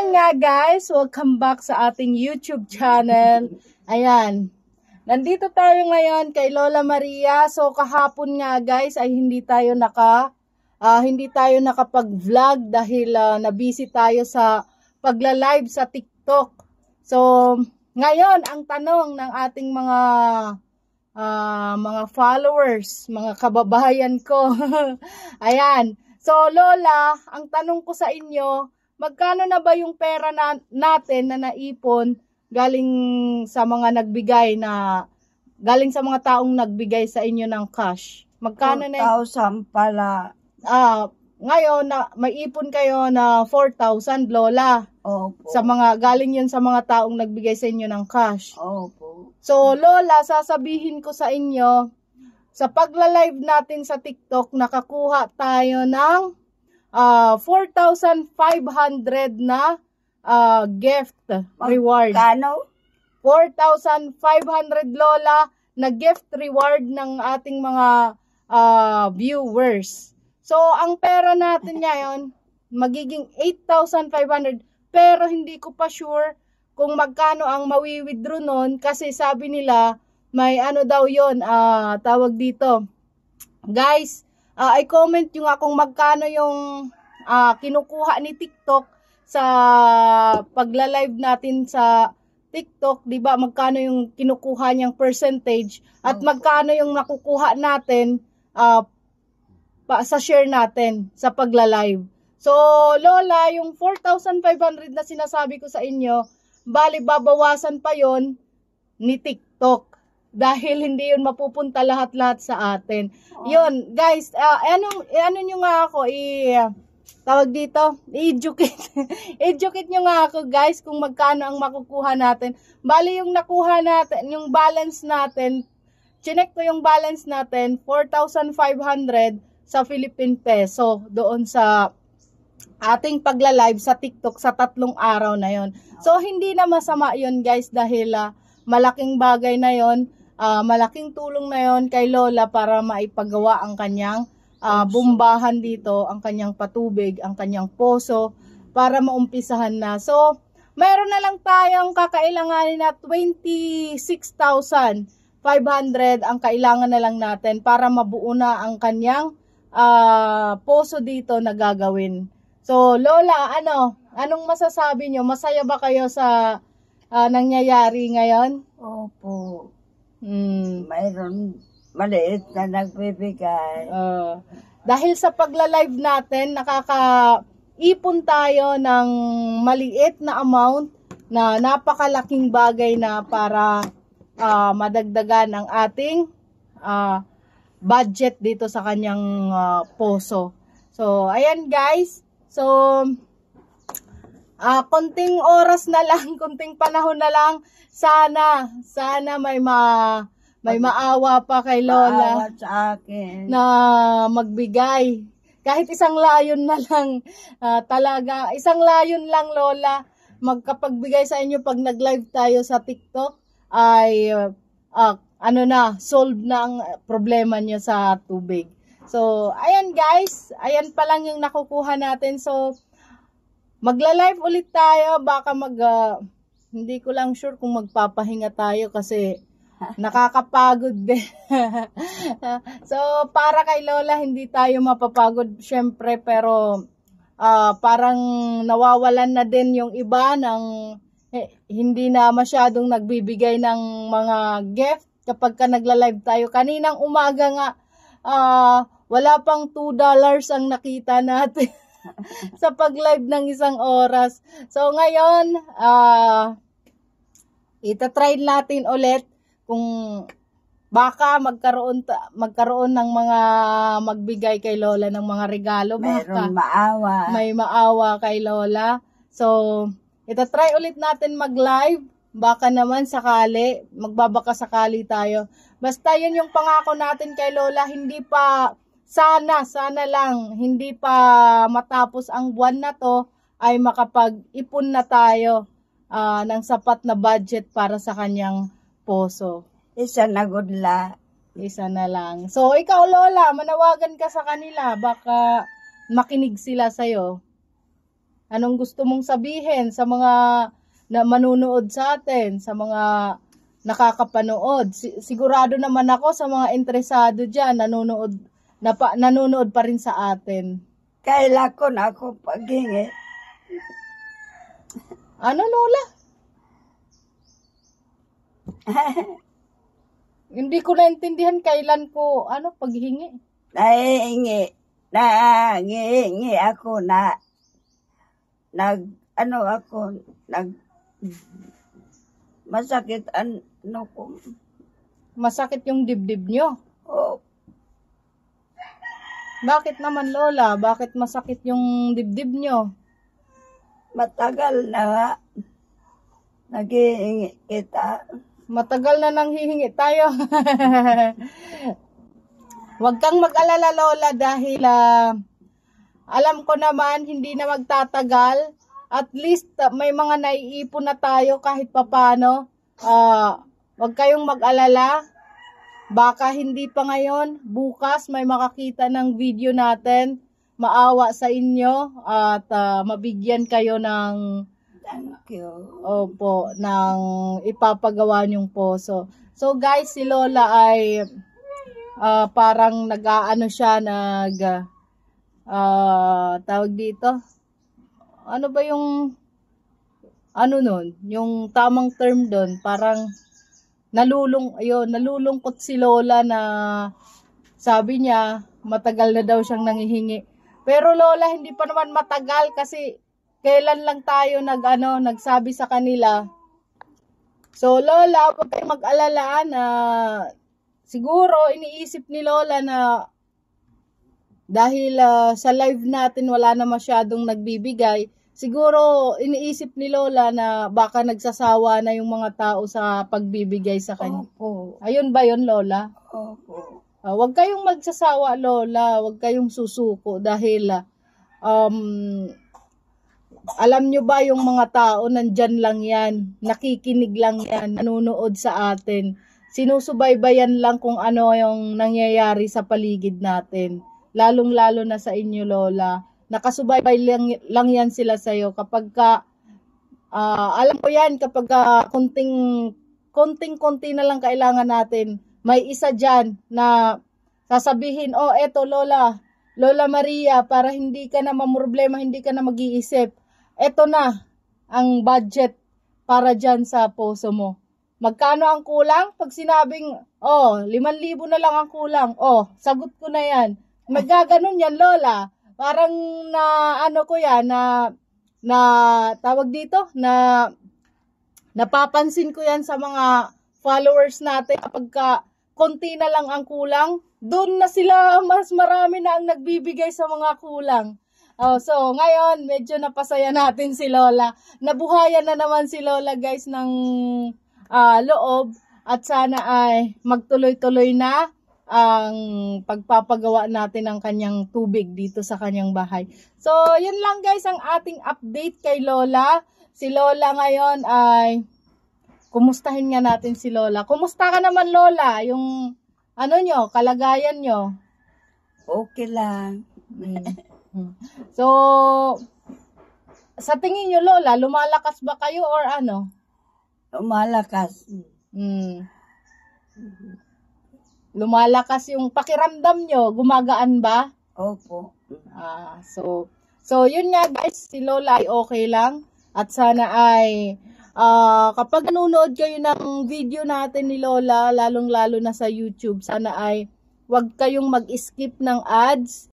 ayan nga guys, welcome back sa ating YouTube channel. Ayan, nandito tayo ngayon kay Lola Maria. So kahapon nga guys ay hindi tayo nakapag-vlog dahil na-busy tayo sa pagla-live sa TikTok. So ngayon ang tanong ng ating mga followers, mga kababayan ko. Ayan. So Lola, ang tanong ko sa inyo, magkano na ba yung pera natin na naipon galing sa mga taong nagbigay sa inyo ng cash? Magkano na? 4,000 pala. Ngayon na may ipon kayo na 4,000 Lola. Opo. Galing yun sa mga taong nagbigay sa inyo ng cash. Opo. So Lola, sasabihin ko sa inyo, sa pagla-live natin sa TikTok, nakakuha tayo ng 4,500 na gift reward. Kano? 4,500 Lola na gift reward ng ating mga viewers. So, ang pera natin ngayon, magiging 8,500. Pero hindi ko pa sure kung magkano ang mawi-withdraw nun kasi sabi nila, may ano daw yun, tawag dito. Guys, i-comment nyo nga kung magkano yung kinukuha ni TikTok sa pagla-live natin sa TikTok, di ba? Magkano yung kinukuha niyang percentage at magkano yung nakukuha natin sa share natin sa pagla-live. So, Lola, yung 4,500 na sinasabi ko sa inyo, bali babawasan pa yon ni TikTok. Dahil hindi yun mapupunta lahat-lahat sa atin. Yun, guys, ano nyo nga ako, tawag dito, i-educate. Educate nyo nga ako, guys, kung magkano ang makukuha natin. Bali, yung nakuha natin, yung balance natin, chinek ko yung balance natin, 4,500 sa Philippine Peso, doon sa ating pagla-live sa TikTok sa 3 araw na yon. So, hindi na masama yun, guys, dahil malaking bagay na yon. Malaking tulong na yon kay Lola para maipagawa ang kanyang bumbahan dito, ang kanyang patubig, ang kanyang poso para maumpisahan na. So, mayroon na lang tayong kakailanganin na 26,500 ang kailangan na lang natin para mabuo na ang kanyang poso dito na gagawin. So, Lola, anong masasabi nyo? Masaya ba kayo sa nangyayari ngayon? Opo. Mayroon maliit na nagbibigay. Dahil sa pagla-live natin, nakakaipon tayo ng maliit na amount na napakalaking bagay na para madagdagan ang ating budget dito sa kanyang poso. So, ayan guys. So, konting oras na lang, konting panahon na lang, sana may maawa pa kay Lola. Maawa sa akin. Na magbigay. Kahit isang layon na lang, talaga, isang layon lang Lola, magkapagbigay sa inyo pag nag-live tayo sa TikTok, ay, solve na ang problema nyo sa tubig. So, ayan guys, ayan pa lang yung nakukuha natin. So, magla-live ulit tayo, baka hindi ko lang sure kung magpapahinga tayo kasi nakakapagod din. So, para kay Lola, hindi tayo mapapagod syempre, pero parang nawawalan na din yung iba ng hindi na masyadong nagbibigay ng mga gift kapag nagla-live tayo. Kaninang umaga nga, wala pang $2 ang nakita natin sa pag-live ng 1 oras. So, ngayon, itatry natin ulit kung baka magkaroon ng mga magbigay kay Lola ng mga regalo. Mayroong maawa. May maawa kay Lola. So, itatry ulit natin mag-live. Baka naman sakali, magbabaka sakali tayo. Basta yun yung pangako natin kay Lola, hindi pa, sana lang, hindi pa matapos ang buwan na to, ay makapag-ipon na tayo ng sapat na budget para sa kanyang poso. Isa na gudla. Isa na lang. So, ikaw Lola, manawagan ka sa kanila, baka makinig sila sa'yo. Anong gusto mong sabihin sa mga na manunood sa atin, sa mga nakakapanood? Sigurado naman ako sa mga interesado dyan, nanonood pa rin sa atin. Kailan ko na ako paghingi. Ano, Lola? Hindi ko naintindihan kailan ko, paghingi. Nangihingi ako masakit ko. Masakit yung dibdib nyo. Oh, Bakit naman, Lola? Bakit masakit yung dibdib nyo? matagal na nga. Naghihingi kita. Matagal na nang hihingi tayo. Huwag kang mag-alala, Lola, dahil alam ko naman hindi na magtatagal. At least may mga naiipon na tayo kahit papano. Huwag kayong mag-alala. Baka hindi pa ngayon, bukas may makakita ng video natin. Maawa sa inyo at mabigyan kayo ng Thank you. Opo, ng ipapagawa niyong poso. So guys, si Lola ay parang nag-aano siya, tawag dito. Ano ba yung nun? Yung tamang term doon, parang nalulungkot si Lola na sabi niya matagal na daw siyang nangihingi. Pero Lola, hindi pa naman matagal kasi kailan lang tayo nagsabi sa kanila. So Lola, huwag kayong mag-alala na siguro iniisip ni Lola na dahil sa live natin wala na masyadong nagbibigay, siguro iniisip ni Lola na baka nagsasawa na yung mga tao sa pagbibigay sa kanya. Opo. Ayun ba yun, Lola? Opo. Huwag kayong magsasawa, Lola. Huwag kayong susuko dahil alam nyo ba yung mga tao nandyan lang yan, nakikinig lang yan, nanonood sa atin. Sinusubaybayan lang kung ano yung nangyayari sa paligid natin. Lalong-lalo na sa inyo, Lola. Nakasubaybay lang yan sila sa'yo. Kapag alam ko yan, kapag konting-konti na lang kailangan natin, may isa dyan na sasabihin, oh eto Lola Maria, para hindi ka na mamroblema, hindi ka na mag-iisip. Eto na ang budget para dyan sa poso mo. Magkano ang kulang? Pag sinabing, 5,000 na lang ang kulang. Sagot ko na yan. Magaganon yan, Lola. Parang na tawag dito, napapansin ko yan sa mga followers natin. Kapag konti na lang ang kulang, doon na sila, mas marami na ang nagbibigay sa mga kulang. So, ngayon, medyo napasaya natin si Lola. Nabuhayan na naman si Lola, guys, ng loob. At sana ay magtuloy-tuloy na ang pagpapagawa natin ng kanyang tubig dito sa kanyang bahay. So, yun lang, guys, ang ating update kay Lola. Si Lola ngayon ay, kumustahin nga natin si Lola. Kumusta ka naman, Lola? Yung, kalagayan nyo? Okay lang. So, sa tingin nyo, Lola, lumalakas ba kayo or ano? Lumalakas. Lumalakas yung pakiramdam nyo, gumagaan ba? Opo. So yun nga guys, si Lola ay okay lang. At sana ay, kapag nanonood kayo ng video natin ni Lola, lalong-lalo na sa YouTube, sana ay huwag kayong mag-skip ng ads.